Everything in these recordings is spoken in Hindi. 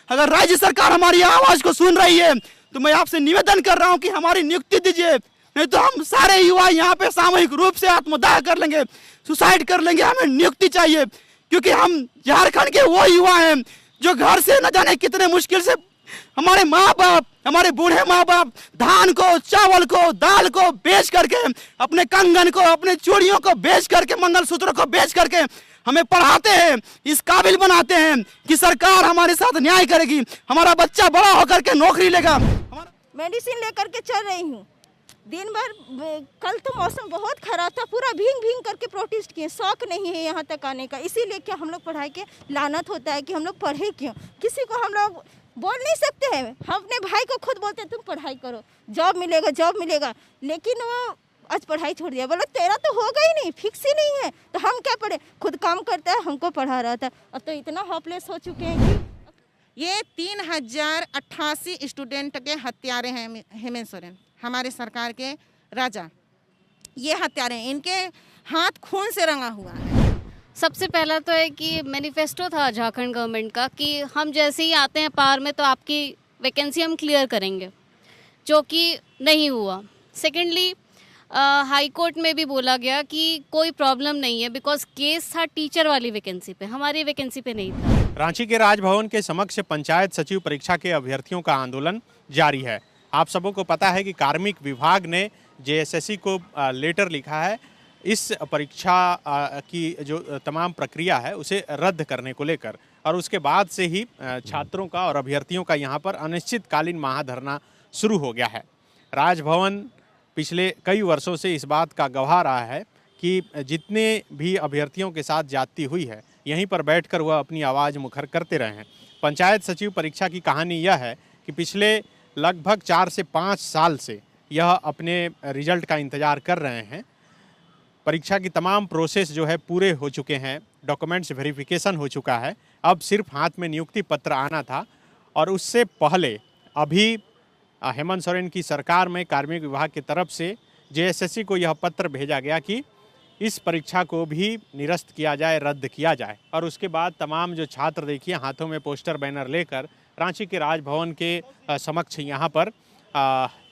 अगर राज्य सरकार हमारी आवाज को सुन रही है तो मैं आपसे निवेदन कर रहा हूं कि हमारी नियुक्ति दीजिए, नहीं तो हम सारे युवा यहाँ पे सामूहिक रूप से आत्मदाह कर लेंगे, सुसाइड कर लेंगे। हमें नियुक्ति चाहिए, क्योंकि हम झारखंड के वो युवा हैं जो घर से न जाने कितने मुश्किल से हमारे माँ बाप, हमारे बूढ़े माँ बाप धान को, चावल को, दाल को बेच करके, अपने कंगन को, अपने चूड़ियों को बेच करके, मंगलसूत्र को बेच करके हमें पढ़ाते हैं, इस काबिल बनाते हैं कि सरकार हमारे साथ न्याय करेगी, हमारा बच्चा बड़ा होकर के नौकरी लेगा। मेडिसिन लेकर के चल रही हूँ दिन भर। कल तो मौसम बहुत खराब था, पूरा भींग भींग करके प्रोटेस्ट किए। शौक नहीं है यहाँ तक आने का, इसीलिए क्या हम लोग पढ़ाई के लानत होता है कि हम लोग पढ़े क्यों। किसी को हम लोग बोल नहीं सकते हैं। हम अपने भाई को खुद बोलते हैं तुम पढ़ाई करो, जॉब मिलेगा, जॉब मिलेगा, लेकिन वो आज पढ़ाई छोड़ दिया। बोला तेरा तो होगा ही नहीं, फिक्स ही नहीं है, तो हम क्या पढ़े। खुद काम करता है, हमको पढ़ा रहा था। अब तो इतना होपलेस हो चुके हैं कि ये 3088 स्टूडेंट के हत्यारे हैं हेमंत सोरेन, हमारे सरकार के राजा। ये हत्यारे हैं, इनके हाथ खून से रंगा हुआ है। सबसे पहला तो है कि मैनिफेस्टो था झारखंड गवर्नमेंट का कि हम जैसे ही आते हैं पावर में तो आपकी वैकेंसी हम क्लियर करेंगे, जो कि नहीं हुआ। सेकेंडली हाई कोर्ट में भी बोला गया कि कोई प्रॉब्लम नहीं है, बिकॉज केस था टीचर वाली वैकेंसी पे, हमारी वैकेंसी पे नहीं था। रांची के राजभवन के समक्ष पंचायत सचिव परीक्षा के अभ्यर्थियों का आंदोलन जारी है। आप सबों को पता है कि कार्मिक विभाग ने जेएसएससी को लेटर लिखा है इस परीक्षा की जो तमाम प्रक्रिया है उसे रद्द करने को लेकर, और उसके बाद से ही छात्रों का और अभ्यर्थियों का यहाँ पर अनिश्चितकालीन महाधरना शुरू हो गया है। राजभवन पिछले कई वर्षों से इस बात का गवाह रहा है कि जितने भी अभ्यर्थियों के साथ ज्यादती हुई है यहीं पर बैठकर वह अपनी आवाज़ मुखर करते रहे हैं। पंचायत सचिव परीक्षा की कहानी यह है कि पिछले लगभग 4 से 5 साल से यह अपने रिजल्ट का इंतज़ार कर रहे हैं। परीक्षा की तमाम प्रोसेस जो है पूरे हो चुके हैं, डॉक्यूमेंट्स वेरिफिकेशन हो चुका है, अब सिर्फ हाथ में नियुक्ति पत्र आना था। और उससे पहले अभी हेमंत सोरेन की सरकार में कार्मिक विभाग की तरफ से जेएसएससी को यह पत्र भेजा गया कि इस परीक्षा को भी निरस्त किया जाए, रद्द किया जाए। और उसके बाद तमाम जो छात्र देखिए हाथों में पोस्टर बैनर लेकर रांची के राजभवन के समक्ष यहाँ पर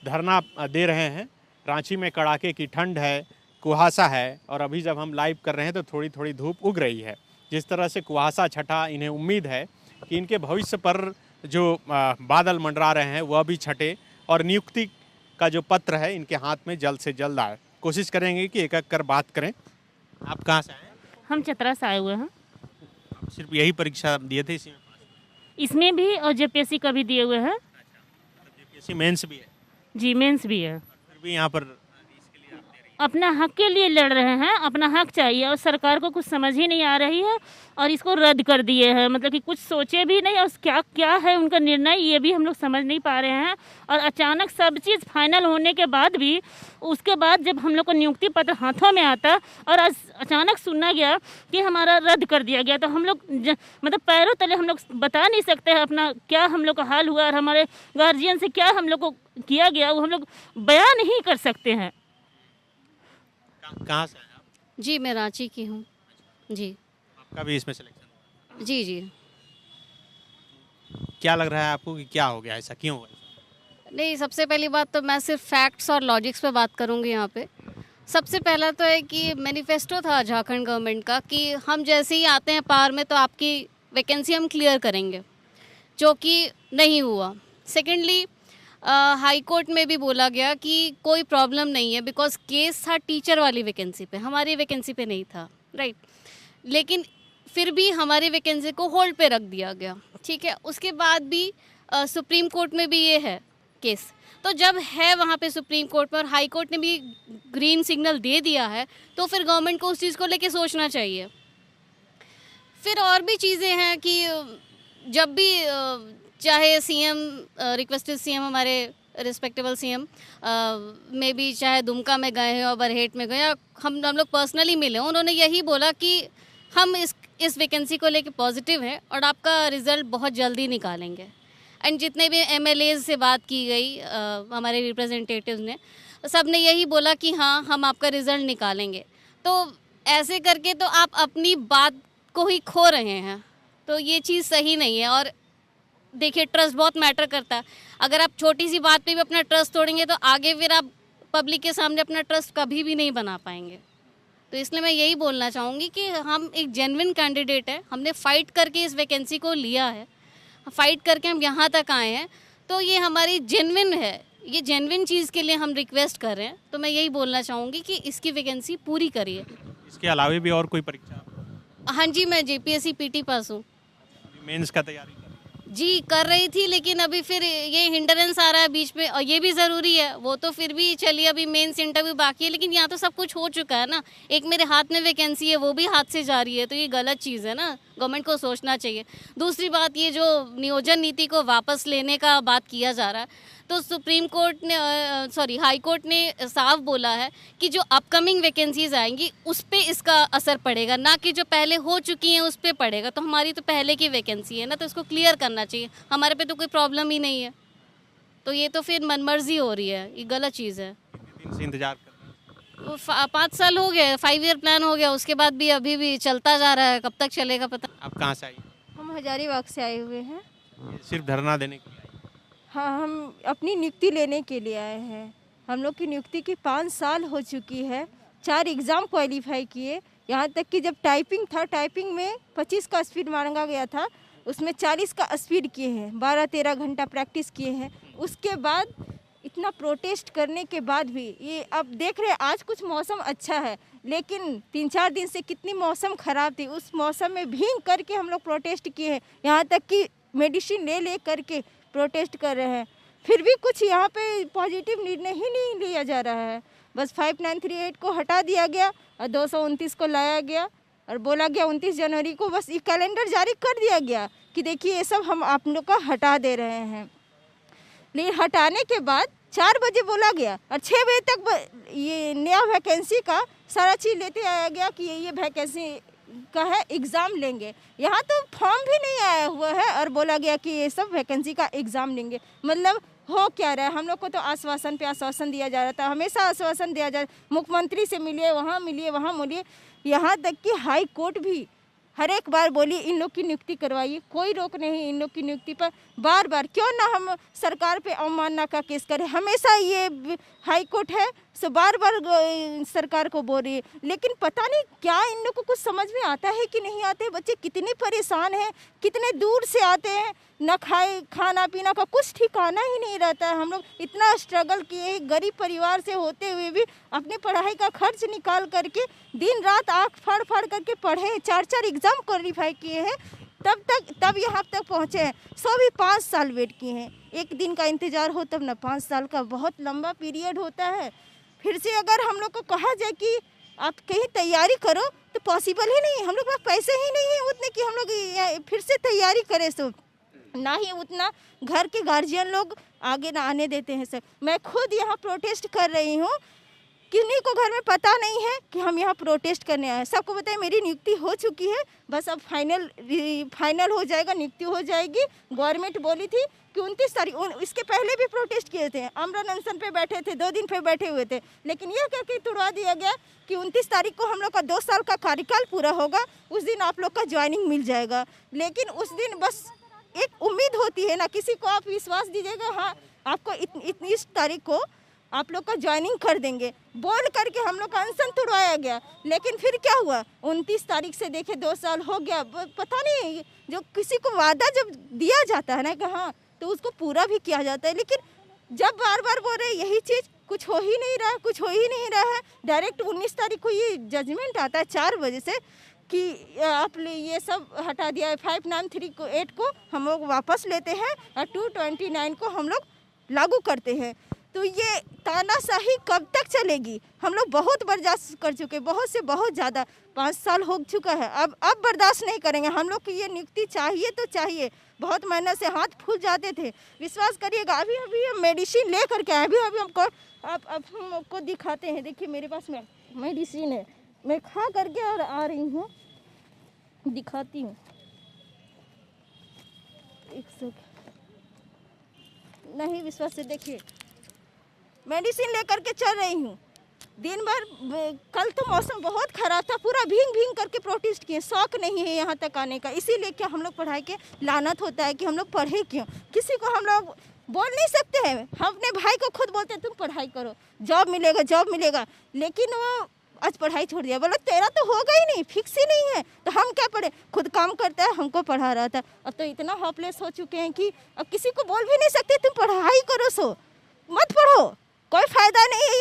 धरना दे रहे हैं। रांची में कड़ाके की ठंड है, कुहासा है, और अभी जब हम लाइव कर रहे हैं तो थोड़ी थोड़ी धूप उग रही है। जिस तरह से कुहासा छटा, इन्हें उम्मीद है कि इनके भविष्य पर जो बादल मंडरा रहे हैं वह भी छटे और नियुक्ति का जो पत्र है इनके हाथ में जल्द से जल्द आए। कोशिश करेंगे कि एक एक कर बात करें। आप कहाँ से आए हैं? हम चतरा से आए हुए हैं। सिर्फ यही परीक्षा दिए थे इसी में? इसमें भी और जेपीएससी का भी दिए हुए हैं। जेपीएससी मेंस भी है? जी मेंस भी है। फिर भी यहाँ पर इसके लिए आप दे रही हैं? अपना हक के लिए लड़ रहे हैं, अपना हक चाहिए, और सरकार को कुछ समझ ही नहीं आ रही है और इसको रद्द कर दिए हैं। मतलब कि कुछ सोचे भी नहीं और क्या क्या है उनका निर्णय ये भी हम लोग समझ नहीं पा रहे हैं। और अचानक सब चीज़ फाइनल होने के बाद भी उसके बाद जब हम लोग को नियुक्ति पत्र हाथों में आता और अचानक सुना गया कि हमारा रद्द कर दिया गया, तो हम लोग मतलब पैरों तले हम लोग बता नहीं सकते हैं अपना क्या हम लोग का हाल हुआ और हमारे गार्जियन से क्या हम लोग को किया गया वो हम लोग बयान नहीं कर सकते हैं। कहाँ से आए आप? जी मैं रांची की हूँ। जी आपका भी इसमें सिलेक्शन? जी जी क्या लग रहा है आपको कि क्या हो गया, ऐसा क्यों हुआ? नहीं, सबसे पहली बात तो मैं सिर्फ फैक्ट्स और लॉजिक्स पे बात करूँगी यहाँ पे। सबसे पहला तो है कि मैनिफेस्टो था झारखंड गवर्नमेंट का कि हम जैसे ही आते हैं पावर में तो आपकी वैकेंसी हम क्लियर करेंगे, जो कि नहीं हुआ। सेकेंडली हाई कोर्ट में भी बोला गया कि कोई प्रॉब्लम नहीं है, बिकॉज केस था टीचर वाली वैकेंसी पे, हमारी वैकेंसी पे नहीं था, राइट। लेकिन फिर भी हमारी वैकेंसी को होल्ड पे रख दिया गया, ठीक है। उसके बाद भी सुप्रीम कोर्ट में भी ये है केस। तो जब है वहाँ पे सुप्रीम कोर्ट में और हाई कोर्ट ने भी ग्रीन सिग्नल दे दिया है तो फिर गवर्नमेंट को उस चीज़ को लेके सोचना चाहिए। फिर और भी चीज़ें हैं कि जब भी चाहे सीएम रिक्वेस्टेड सीएम हमारे रिस्पेक्टेबल सीएम में भी चाहे दुमका में गए हैं और बरहेट में गए या हम लोग पर्सनली मिले, उन्होंने यही बोला कि हम इस वैकेंसी को लेके पॉजिटिव हैं और आपका रिज़ल्ट बहुत जल्दी निकालेंगे। एंड जितने भी एमएलए से बात की गई हमारे रिप्रेजेंटेटिव्स ने, सब ने यही बोला कि हाँ हम आपका रिज़ल्ट निकालेंगे। तो ऐसे करके तो आप अपनी बात को ही खो रहे हैं, तो ये चीज़ सही नहीं है। और देखिए ट्रस्ट बहुत मैटर करता है। अगर आप छोटी सी बात पे भी अपना ट्रस्ट तोड़ेंगे तो आगे फिर आप पब्लिक के सामने अपना ट्रस्ट कभी भी नहीं बना पाएंगे। तो इसलिए मैं यही बोलना चाहूँगी कि हम एक जेन्युइन कैंडिडेट है, हमने फ़ाइट करके इस वैकेंसी को लिया है, फ़ाइट करके हम यहाँ तक आए हैं, तो ये हमारी जेन्युइन है, ये जेन्युइन चीज़ के लिए हम रिक्वेस्ट कर रहे हैं। तो मैं यही बोलना चाहूँगी कि इसकी वैकेंसी पूरी करिए। इसके अलावा भी और कोई परीक्षा? हाँ जी, मैं JPSC PT पास हूँ मेंस का तैयारी जी, कर रही थी, लेकिन अभी फिर ये हिंडरेंस आ रहा है बीच में, और ये भी ज़रूरी है, वो तो फिर भी चलिए अभी मेंस इंटरव्यू बाकी है, लेकिन यहाँ तो सब कुछ हो चुका है ना। एक मेरे हाथ में वैकेंसी है, वो भी हाथ से जा रही है, तो ये गलत चीज़ है ना, गवर्नमेंट को सोचना चाहिए। दूसरी बात, ये जो नियोजन नीति को वापस लेने का बात किया जा रहा है, तो सुप्रीम कोर्ट ने हाई कोर्ट ने साफ बोला है कि जो अपकमिंग वैकेंसीज आएंगी उस पर इसका असर पड़ेगा, ना कि जो पहले हो चुकी हैं उस पर पड़ेगा। तो हमारी तो पहले की वैकेंसी है ना, तो इसको क्लियर करना चाहिए, हमारे पे तो कोई प्रॉब्लम ही नहीं है। तो ये तो फिर मनमर्जी हो रही है, ये गलत चीज़ है। दिन से इंतजार कर रहे हैं? 5 साल हो गए, 5 ईयर प्लान हो गया, उसके बाद भी अभी भी चलता जा रहा है, कब तक चलेगा पता। आप कहाँ से आई? हम हजारीबाग से आए हुए हैं। सिर्फ धरना देने के लिए? हाँ, हम अपनी नियुक्ति लेने के लिए आए हैं। हम लोग की नियुक्ति की 5 साल हो चुकी है, 4 एग्ज़ाम क्वालिफाई किए, यहाँ तक कि जब टाइपिंग था, टाइपिंग में 25 का स्पीड मांगा गया था, उसमें 40 का स्पीड किए हैं, 12-13 घंटा प्रैक्टिस किए हैं। उसके बाद इतना प्रोटेस्ट करने के बाद भी ये अब देख रहे हैं, आज कुछ मौसम अच्छा है, लेकिन 3-4 दिन से कितनी मौसम ख़राब थी, उस मौसम में भीग करके हम लोग प्रोटेस्ट किए हैं, यहाँ तक कि मेडिसिन ले करके प्रोटेस्ट कर रहे हैं। फिर भी कुछ यहाँ पे पॉजिटिव निर्णय ही नहीं लिया जा रहा है। बस 5938 को हटा दिया गया और 229 को लाया गया और बोला गया 29 जनवरी को बस ये कैलेंडर जारी कर दिया गया कि देखिए ये सब हम आप लोग का हटा दे रहे हैं। लेकिन हटाने के बाद 4 बजे बोला गया और 6 बजे तक ये नया वैकेंसी का सारा चीज़ लेते आया गया कि ये वैकेंसी का है, एग्ज़ाम लेंगे। यहाँ तो फॉर्म भी नहीं आया हुआ है और बोला गया कि ये सब वैकेंसी का एग्ज़ाम लेंगे। मतलब हो क्या रहा है, हम लोग को तो आश्वासन पे आश्वासन दिया जा रहा था, हमेशा आश्वासन दिया जा, मुख्यमंत्री से मिलिए, वहाँ मिलिए, वहाँ मिलिए, यहाँ तक कि हाई कोर्ट भी हर एक बार बोली इन लोग की नियुक्ति करवाइए, कोई रोक नहीं इन लोग की नियुक्ति पर। बार बार क्यों ना हम सरकार पे अवमानना का केस करें, हमेशा ये हाई कोर्ट है सो बार बार सरकार को बोल रही है, लेकिन पता नहीं क्या इन लोग को कुछ समझ में आता है कि नहीं आते। बच्चे कितने परेशान हैं, कितने दूर से आते हैं, न खाना पीना का कुछ ठिकाना ही नहीं रहता है। हम लोग इतना स्ट्रगल किए, गरीब परिवार से होते हुए भी अपनी पढ़ाई का खर्च निकाल करके दिन रात आँख फाड़ फाड़ करके पढ़े, 4 एग्ज़ाम क्वालिफाई किए हैं, तब यहाँ तक पहुँचे हैं। सो भी 5 साल वेट किए हैं, एक दिन का इंतज़ार हो तब ना, 5 साल का बहुत लंबा पीरियड होता है। फिर से अगर हम लोग को कहा जाए कि आप कहीं तैयारी करो तो पॉसिबल ही नहीं, हम लोग के पास पैसे ही नहीं है उतने कि हम लोग फिर से तैयारी करें। सो ना ही उतना घर के गार्जियन लोग आगे ना आने देते हैं। सर मैं खुद यहाँ प्रोटेस्ट कर रही हूँ, किन्हीं को घर में पता नहीं है कि हम यहाँ प्रोटेस्ट करने आए हैं। सबको बताए मेरी नियुक्ति हो चुकी है, बस अब फाइनल हो जाएगा, नियुक्ति हो जाएगी। गवर्नमेंट बोली थी कि 29 तारीख, इसके पहले भी प्रोटेस्ट किए थे, आमरण अनशन पे बैठे थे, 2 दिन पे बैठे हुए थे, लेकिन यह कह के तुड़वा दिया गया कि 29 तारीख को हम लोग का 2 साल का कार्यकाल पूरा होगा, उस दिन आप लोग का ज्वाइनिंग मिल जाएगा। लेकिन उस दिन बस एक उम्मीद होती है ना, किसी को आप विश्वास दीजिएगा हाँ आपको इस तारीख को आप लोग का ज्वाइनिंग कर देंगे, बोल करके हम लोग का अनशन तुड़वाया गया। लेकिन फिर क्या हुआ, 29 तारीख से देखे 2 साल हो गया, पता नहीं जो किसी को वादा जब दिया जाता है ना कि हाँ, तो उसको पूरा भी किया जाता है। लेकिन जब बार बार बोल रहे यही चीज़, कुछ हो ही नहीं रहा, कुछ हो ही नहीं रहा है। डायरेक्ट 19 तारीख को ये जजमेंट आता है 4 बजे से कि आप ये सब हटा दिया है। 5938 को हम लोग वापस लेते हैं और 229 को हम लोग लागू करते हैं। तो ये तानाशाही कब तक चलेगी? हम लोग बहुत बर्दाश्त कर चुके, बहुत से बहुत ज़्यादा, 5 साल हो चुका है, अब बर्दाश्त नहीं करेंगे। हम लोग की ये नियुक्ति चाहिए तो चाहिए, बहुत मेहनत से हाथ फूल जाते थे, विश्वास करिएगा। अभी हम मेडिसिन ले करके आए, अभी हमको अब हम आपको दिखाते हैं, देखिए मेरे पास में मेडिसिन है, मैं खा करके और आ रही हूँ, दिखाती हूँ। एक सेकंड, नहीं विश्वास से देखिए, मेडिसिन लेकर के चल रही हूँ। दिन भर कल तो मौसम बहुत ख़राब था, पूरा भींग भींग करके प्रोटेस्ट किए। शौक नहीं है यहाँ तक आने का, इसीलिए क्या हम लोग पढ़ाई के लानत होता है कि हम लोग पढ़े क्यों। किसी को हम लोग बोल नहीं सकते हैं, हम अपने भाई को खुद बोलते हैं तुम पढ़ाई करो, जॉब मिलेगा, लेकिन वो आज पढ़ाई छोड़ दिया। बोला तेरा तो होगा ही नहीं, फिक्स ही नहीं है, तो हम क्या पढ़े। खुद काम करता है, हमको पढ़ा रहा था। अब तो इतना होपलेस हो चुके हैं कि अब किसी को बोल भी नहीं सकते तुम पढ़ाई करो, सो मत पढ़ो, कोई फ़ायदा नहीं है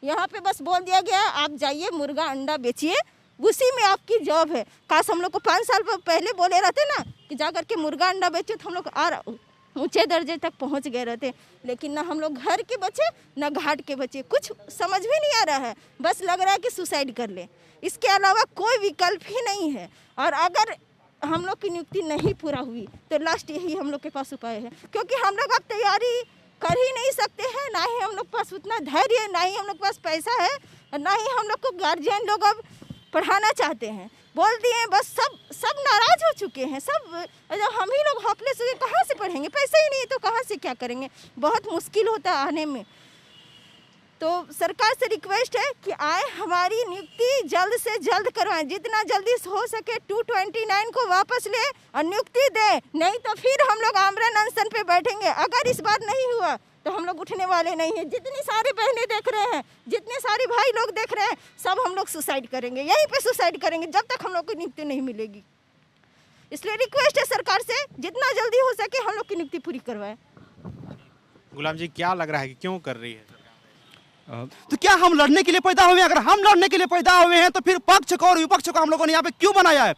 यहाँ पे बस बोल दिया गया आप जाइए मुर्गा अंडा बेचिए, उसी में आपकी जॉब है। काश हम लोग को 5 साल पहले बोले रहते ना कि जा करके मुर्गा अंडा बेचो, तो हम लोग और ऊंचे दर्जे तक पहुंच गए रहते। लेकिन ना हम लोग घर के बच्चे ना घाट के बच्चे, कुछ समझ भी नहीं आ रहा है, बस लग रहा है कि सुसाइड कर ले, इसके अलावा कोई विकल्प ही नहीं है। और अगर हम लोग की नियुक्ति नहीं पूरा हुई तो लास्ट यही हम लोग के पास उपाय है, क्योंकि हम लोग अब तैयारी कर ही नहीं सकते हैं, ना ही हम लोग पास उतना धैर्य है, ना ही हम लोग पास पैसा है, और ना ही हम लोग को गार्जियन लोग अब पढ़ाना चाहते हैं। बोल दिए बस, सब नाराज हो चुके हैं, सब हम ही लोग होपलेस हुए, कहाँ से पढ़ेंगे, पैसे ही नहीं तो कहाँ से क्या करेंगे, बहुत मुश्किल होता है आने में। तो सरकार से रिक्वेस्ट है कि आए हमारी नियुक्ति जल्द से जल्द करवाएं, जितना जल्दी हो सके 229 को वापस ले और नियुक्ति दे, नहीं तो फिर हम लोग आमरण अनशन पे बैठेंगे। अगर इस बार नहीं हुआ तो हम लोग उठने वाले नहीं हैं। जितनी सारी बहनें देख रहे हैं, जितने सारे भाई लोग देख रहे हैं, सब हम लोग सुसाइड करेंगे, यहीं पे सुसाइड करेंगे जब तक हम लोग को नियुक्ति नहीं मिलेगी। इसलिए रिक्वेस्ट है सरकार से जितना जल्दी हो सके हम लोग की नियुक्ति पूरी करवाएं। गुलाम जी, क्या लग रहा है कि क्यों कर रही है? तो क्या हम लड़ने के लिए पैदा हुए हैं? अगर हम लड़ने के लिए पैदा हुए हैं तो फिर पक्ष को और विपक्ष को हम लोगों ने यहाँ पे क्यों बनाया है?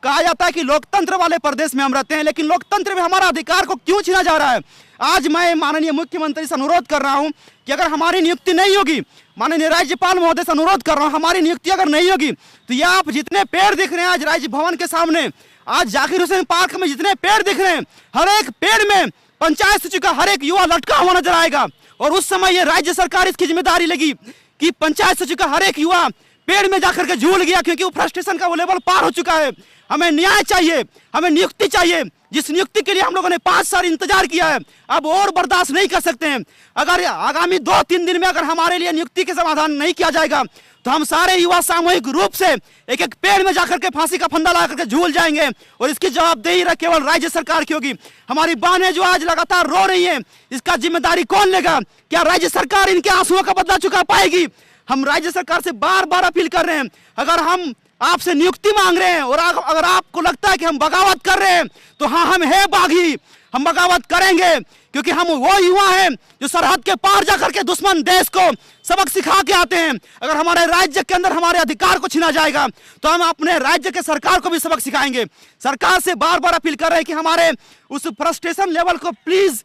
कहा जाता है कि लोकतंत्र वाले प्रदेश में हम रहते हैं, लेकिन लोकतंत्र में हमारा अधिकार को क्यों छीना जा रहा है? आज मैं माननीय मुख्यमंत्री से अनुरोध कर रहा हूं कि अगर हमारी नियुक्ति नहीं होगी, माननीय राज्यपाल महोदय से अनुरोध कर रहा हूं, हमारी नियुक्ति अगर नहीं होगी तो ये आप जितने पेड़ दिख रहे हैं आज राजभवन के सामने, आज जाकिर हुसैन पार्क में जितने पेड़ दिख रहे हैं, हर एक पेड़ में पंचायत सचिव का हर एक युवा लटका हुआ नजर आएगा। और उस समय ये राज्य सरकार इसकी जिम्मेदारी लेगी कि पंचायत सचिव का हर एक युवा पेड़ में जाकर के झूल गया, क्योंकि वो फ्रस्ट्रेशन का वो लेवल पार हो चुका है। हमें न्याय चाहिए, हमें नियुक्ति चाहिए, जिस नियुक्ति के लिए हम लोगों ने 5 साल इंतजार किया है, अब और बर्दाश्त नहीं कर सकते हैं। अगर आगामी 2-3 दिन में अगर हमारे लिए नियुक्ति के समाधान नहीं किया जाएगा तो हम सारे युवा सामूहिक रूप से एक एक पेड़ में जाकर के फांसी का फंदा ला करके झूल जाएंगे, और इसकी जवाबदेही केवल राज्य सरकार की होगी। हमारी बहनें जो आज लगातार रो रही हैं, इसका जिम्मेदारी कौन लेगा? क्या राज्य सरकार इनके आंसुओं का बदला चुका पाएगी? हम राज्य सरकार से बार बार अपील कर रहे हैं, अगर हम आपसे नियुक्ति मांग रहे हैं और अगर आपको लगता है कि हम बगावत कर रहे हैं तो हाँ, हम है बागी, हम बगावत करेंगे, क्योंकि हम वो युवा हैं जो सरहद के पार जाकर के दुश्मन देश को सबक सिखा के आते हैं। अगर हमारे राज्य के अंदर हमारे अधिकार को छीना जाएगा तो हम अपने राज्य के सरकार को भी सबक सिखाएंगे। सरकार से बार बार अपील कर रहे हैं कि हमारे उस फ्रस्ट्रेशन लेवल को प्लीज,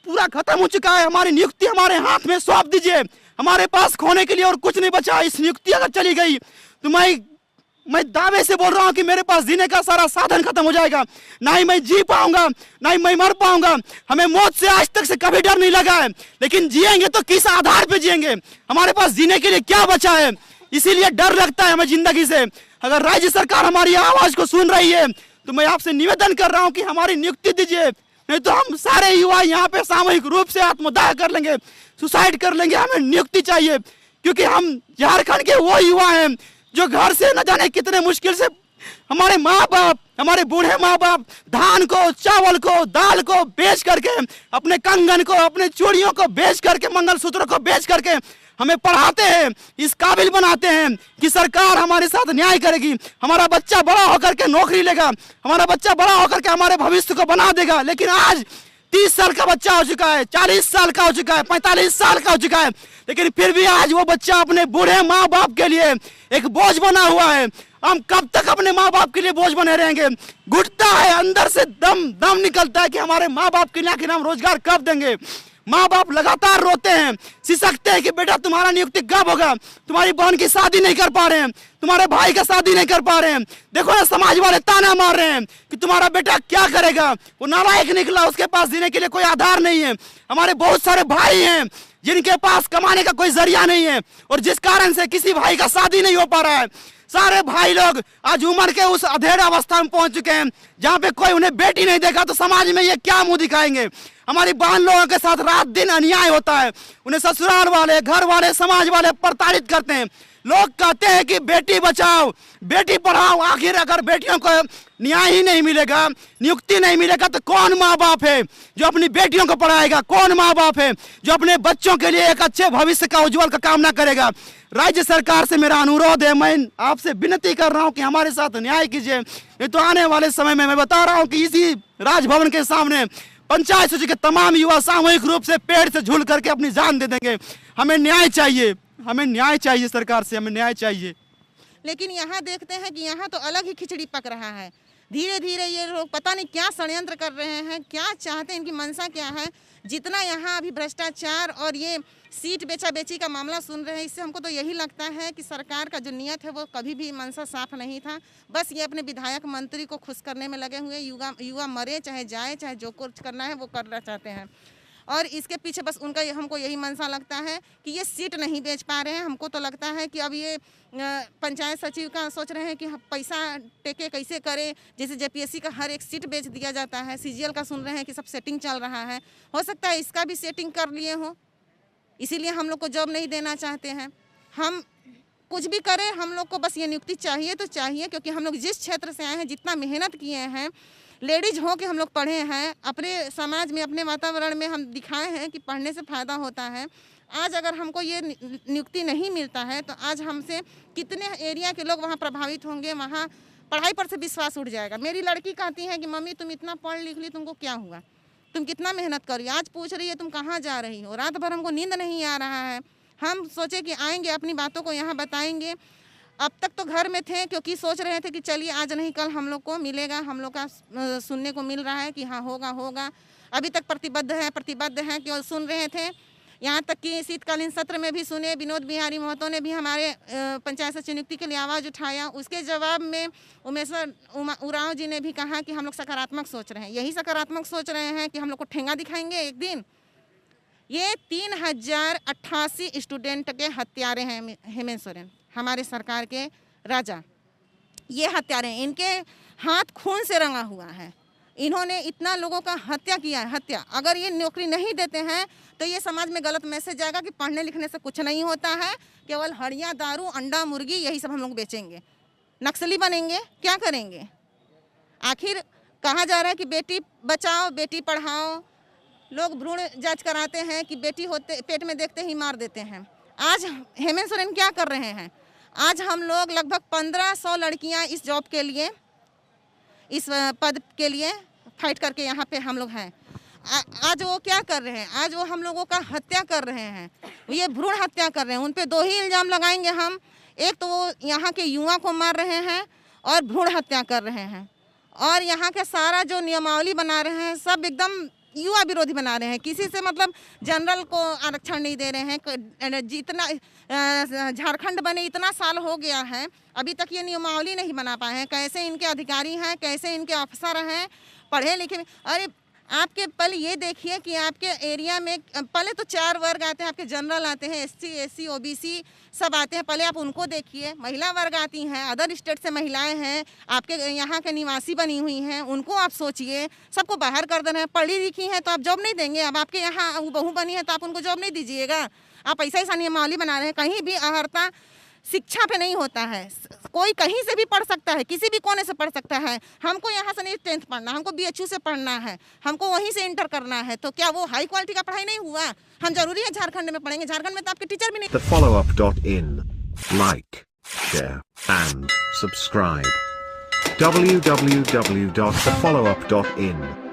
पूरा खत्म हो चुका है, हमारी नियुक्ति हमारे हाथ में सौंप दीजिए। हमारे पास खोने के लिए और कुछ नहीं बचा। इस नियुक्ति अगर चली गई तो मैं दावे से बोल रहा हूं कि मेरे पास जीने का सारा साधन खत्म हो जाएगा, ना ही मैं जी पाऊंगा, ना ही मैं मर पाऊंगा। हमें मौत से आज तक से कभी डर नहीं लगा है, लेकिन जिएंगे तो किस आधार पे जिएंगे? हमारे पास जीने के लिए क्या बचा है? इसीलिए डर लगता है हमें जिंदगी से। अगर राज्य सरकार हमारी आवाज को सुन रही है तो मैं आपसे निवेदन कर रहा हूँ कि हमारी नियुक्ति दीजिए, नहीं तो हम सारे युवा यहाँ पे सामूहिक रूप से आत्मदाह कर लेंगे, सुसाइड कर लेंगे। हमें नियुक्ति चाहिए, क्योंकि हम झारखंड के वो युवा हैं जो घर से न जाने कितने मुश्किल से हमारे माँ बाप, हमारे बूढ़े माँ बाप धान को, चावल को, दाल को बेच करके, अपने कंगन को, अपने चूड़ियों को बेच करके, मंगलसूत्रों को बेच करके हमें पढ़ाते हैं, इस काबिल बनाते हैं कि सरकार हमारे साथ न्याय करेगी, हमारा बच्चा बड़ा होकर के नौकरी लेगा, हमारा बच्चा बड़ा होकर के हमारे भविष्य को बना देगा। लेकिन आज 30 साल का बच्चा हो चुका है, 40 साल का हो चुका है, 45 साल का हो चुका है, लेकिन फिर भी आज वो बच्चा अपने बूढ़े माँ बाप के लिए एक बोझ बना हुआ है। हम कब तक अपने माँ बाप के लिए बोझ बने रहेंगे? घुटता है, अंदर से दम निकलता है कि हमारे माँ बाप के लिए आखिर हम रोजगार कब देंगे। माँ बाप लगातार रोते हैं, सिसकते हैं कि बेटा तुम्हारा नियुक्ति कब होगा, तुम्हारी बहन की शादी नहीं कर पा रहे हैं, तुम्हारे भाई का शादी नहीं कर पा रहे हैं, देखो ना समाज वाले ताना मार रहे हैं कि तुम्हारा बेटा क्या करेगा, वो नालायक निकला, उसके पास जीने के लिए कोई आधार नहीं है। हमारे बहुत सारे भाई हैं जिनके पास कमाने का कोई जरिया नहीं है, और जिस कारण से किसी भाई का शादी नहीं हो पा रहा है। सारे भाई लोग आज उम्र के उस अधेड़ अवस्था में पहुंच चुके हैं जहां पे कोई उन्हें बेटी नहीं देखा तो समाज में ये क्या मुंह दिखाएंगे। हमारी बहन लोगों के साथ रात दिन अन्याय होता है। उन्हें ससुराल वाले, घर वाले, समाज वाले प्रताड़ित करते हैं। लोग कहते हैं कि बेटी बचाओ, बेटी पढ़ाओ। आखिर अगर बेटियों को न्याय ही नहीं मिलेगा, नियुक्ति नहीं मिलेगा, तो कौन माँ बाप है जो अपनी बेटियों को पढ़ाएगा? कौन माँ बाप है जो अपने बच्चों के लिए एक अच्छे भविष्य का उज्जवल का कामना करेगा? राज्य सरकार से मेरा अनुरोध है, मैं आपसे विनती कर रहा हूं कि हमारे साथ न्याय कीजिए। नहीं तो आने वाले समय में मैं बता रहा हूं कि इसी राजभवन के सामने पंचायत सचिव के तमाम युवा सामूहिक रूप से पेड़ से झूल करके अपनी जान दे देंगे। हमें न्याय चाहिए, हमें न्याय चाहिए, सरकार से हमें न्याय चाहिए। लेकिन यहाँ देखते हैं कि यहाँ तो अलग ही खिचड़ी पक रहा है। धीरे धीरे ये लोग पता नहीं क्या षड्यंत्र कर रहे हैं, क्या चाहते हैं, इनकी मंशा क्या है। जितना यहाँ अभी भ्रष्टाचार और ये सीट बेचा बेची का मामला सुन रहे हैं, इससे हमको तो यही लगता है कि सरकार का जो नियत है वो कभी भी मंशा साफ नहीं था। बस ये अपने विधायक मंत्री को खुश करने में लगे हुए, युवा मरे चाहे जाए, चाहे जो कुछ करना है वो करना चाहते हैं। और इसके पीछे बस उनका हमको यही मंशा लगता है कि ये सीट नहीं बेच पा रहे हैं। हमको तो लगता है कि अब ये पंचायत सचिव का सोच रहे हैं कि पैसा टेके कैसे करें। जैसे जेपीएससी का हर एक सीट बेच दिया जाता है, सीजीएल का सुन रहे हैं कि सब सेटिंग चल रहा है। हो सकता है इसका भी सेटिंग कर लिए हो, इसीलिए हम लोग को जॉब नहीं देना चाहते हैं। हम कुछ भी करें, हम लोग को बस ये नियुक्ति चाहिए तो चाहिए, क्योंकि हम लोग जिस क्षेत्र से आए हैं, जितना मेहनत किए हैं, लेडीज हो के हम लोग पढ़े हैं, अपने समाज में, अपने वातावरण में हम दिखाए हैं कि पढ़ने से फ़ायदा होता है। आज अगर हमको ये नियुक्ति नहीं मिलता है तो आज हमसे कितने एरिया के लोग वहाँ प्रभावित होंगे, वहाँ पढ़ाई पर से विश्वास उठ जाएगा। मेरी लड़की कहती है कि मम्मी तुम इतना पढ़ लिख ली, तुमको क्या हुआ, तुम कितना मेहनत कर रही हो, आज पूछ रही है तुम कहाँ जा रही हो। रात भर हमको नींद नहीं आ रहा है। हम सोचे कि आएंगे, अपनी बातों को यहाँ बताएंगे। अब तक तो घर में थे, क्योंकि सोच रहे थे कि चलिए आज नहीं कल हम लोग को मिलेगा, हम लोग का सुनने को मिल रहा है कि हाँ होगा होगा। अभी तक प्रतिबद्ध हैं कि सुन रहे थे। यहाँ तक कि शीतकालीन सत्र में भी सुने, विनोद बिहारी महतो ने भी हमारे पंचायत सचिव नियुक्ति के लिए आवाज़ उठाया। उसके जवाब में उमेश्वर उरांव जी ने भी कहा कि हम लोग सकारात्मक सोच रहे हैं। यही सकारात्मक सोच रहे हैं कि हम लोग को ठेंगा दिखाएंगे एक दिन। ये 3088 स्टूडेंट के हत्यारे हैं हेमंत सोरेन, हमारे सरकार के राजा। ये हत्यारे, इनके हाथ खून से रंगा हुआ है। इन्होंने इतना लोगों का हत्या किया है, हत्या। अगर ये नौकरी नहीं देते हैं तो ये समाज में गलत मैसेज जाएगा कि पढ़ने लिखने से कुछ नहीं होता है, केवल हड़िया, दारू, अंडा, मुर्गी यही सब हम लोग बेचेंगे, नक्सली बनेंगे, क्या करेंगे। आखिर कहा जा रहा है कि बेटी बचाओ, बेटी पढ़ाओ। लोग भ्रूण जांच कराते हैं कि बेटी होते पेट में देखते ही मार देते हैं। आज हेमंत सोरेन क्या कर रहे हैं? आज हम लोग लगभग 1500 लड़कियां इस जॉब के लिए, इस पद के लिए फाइट करके यहाँ पे हम लोग हैं। आज वो क्या कर रहे हैं? आज वो हम लोगों का हत्या कर रहे हैं, ये भ्रूण हत्या कर रहे हैं। उन पे 2 ही इल्ज़ाम लगाएंगे हम। एक तो वो यहाँ के युवा को मार रहे हैं और भ्रूण हत्या कर रहे हैं, और यहाँ के सारा जो नियमावली बना रहे हैं सब एकदम युवा विरोधी बना रहे हैं। किसी से मतलब जनरल को आरक्षण नहीं दे रहे हैं। जितना झारखंड बने इतना साल हो गया है, अभी तक ये नियमावली नहीं बना पाए हैं। कैसे इनके अधिकारी हैं, कैसे इनके अफसर हैं, पढ़े लिखे। अरे आपके पहले ये देखिए कि आपके एरिया में पहले तो 4 वर्ग आते हैं, आपके जनरल आते हैं, SC SC OBC सब आते हैं। पहले आप उनको देखिए। महिला वर्ग आती हैं, अदर स्टेट से महिलाएं हैं, आपके यहाँ के निवासी बनी हुई हैं, उनको आप सोचिए। सबको बाहर कर दे रहे हैं। पढ़ी लिखी हैं तो आप जॉब नहीं देंगे। अब आपके यहाँ बहू बनी है तो आप उनको जॉब नहीं दीजिएगा। आप ऐसा नियमावली बना रहे हैं। कहीं भी अहर्ता शिक्षा पे नहीं होता है। कोई कहीं से भी पढ़ सकता है, किसी भी कोने से पढ़ सकता है। हमको यहाँ से नहीं 10th पढ़ना, हमको BHU से पढ़ना है, हमको वहीं से इंटर करना है। तो क्या वो हाई क्वालिटी का पढ़ाई नहीं हुआ? हम जरूरी है झारखंड में पढ़ेंगे? झारखंड में तो आपके टीचर भी नहीं। TheFollowUp.in. Like, share and subscribe. www.thefollowup.in